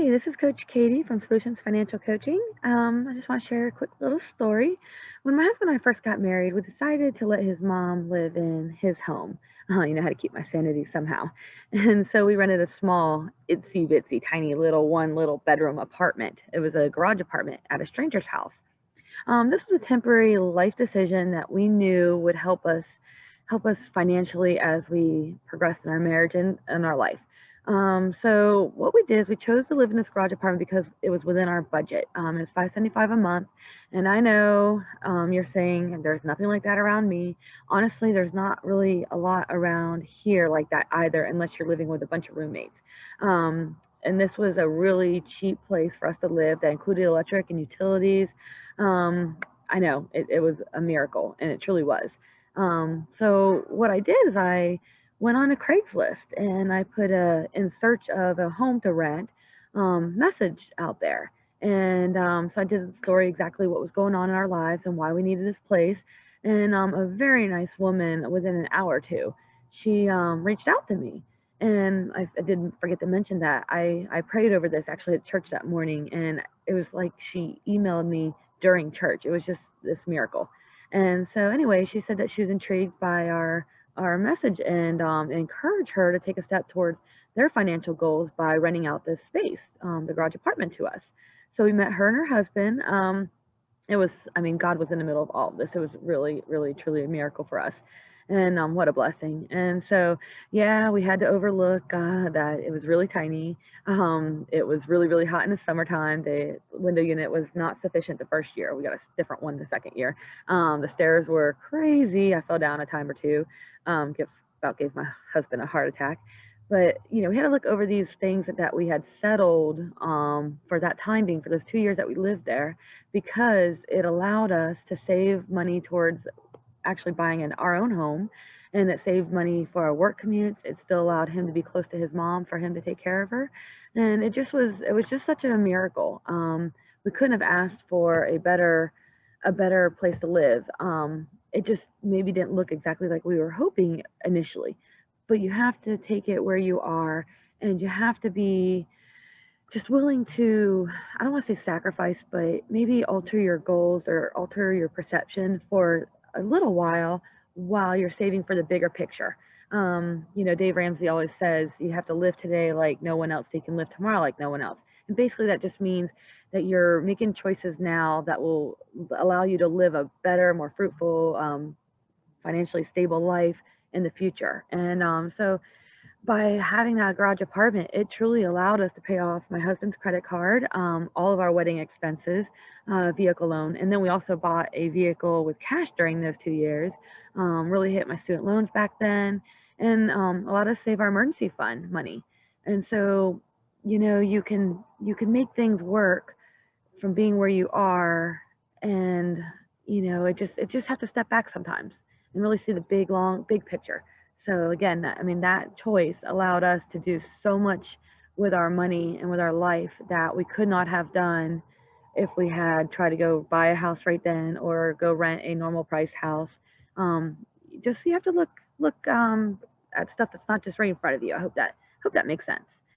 Hey, this is Coach Katie from Solutions Financial Coaching. I just want to share a quick little story. When my husband and I first got married, we decided to let his mom live in his home. How to keep my sanity somehow. And so we rented a small, itsy bitsy, tiny little one little bedroom apartment. It was a garage apartment at a stranger's house. This was a temporary life decision that we knew would help us financially as we progressed in our marriage and our life. So what we did is we chose to live in this garage apartment because it was within our budget. It's $575 a month, and I know you're saying there's nothing like that around me. Honestly, there's not really a lot around here like that either, unless you're living with a bunch of roommates. And this was a really cheap place for us to live that included electric and utilities. I know it was a miracle, and it truly was. So what I did is I went on a Craigslist and I put a in search of a home to rent message out there. And so I did the story exactly what was going on in our lives and why we needed this place. And a very nice woman within an hour or two, she reached out to me. And I didn't forget to mention that I prayed over this actually at church that morning, and it was like she emailed me during church. It was just this miracle. And so anyway, she said that she was intrigued by our message and encouraged her to take a step towards their financial goals by renting out this space, the garage apartment to us. So we met her and her husband. It was, I mean, God was in the middle of all of this. It was really, really, truly a miracle for us. And what a blessing. And so, yeah, we had to overlook that it was really tiny. It was really, really hot in the summertime. The window unit was not sufficient the first year. We got a different one the second year. The stairs were crazy. I fell down a time or two. About gave my husband a heart attack. But we had to look over these things that we had settled for that time being for those 2 years that we lived there, because it allowed us to save money towards actually buying our own home, and it saved money for our work commutes. It still allowed him to be close to his mom for him to take care of her, and it was just such a miracle. We couldn't have asked for a better place to live. It just maybe didn't look exactly like we were hoping initially, but you have to take it where you are, and you have to be just willing to, I don't want to say sacrifice, but maybe alter your goals or alter your perception for a little while you're saving for the bigger picture. Dave Ramsey always says you have to live today like no one else, so you can live tomorrow like no one else. And basically, that just means that you're making choices now that will allow you to live a better, more fruitful, financially stable life in the future. And so by having that garage apartment, it truly allowed us to pay off my husband's credit card, all of our wedding expenses, vehicle loan, and then we also bought a vehicle with cash during those 2 years. Really hit my student loans back then, and allowed us to save our emergency fund money. And so, you can make things work from being where you are, and it just have to step back sometimes and really see the big picture. So again, that choice allowed us to do so much with our money and with our life that we could not have done if we had tried to go buy a house right then or go rent a normal price house. Um, just you have to look at stuff that's not just right in front of you. I hope that makes sense.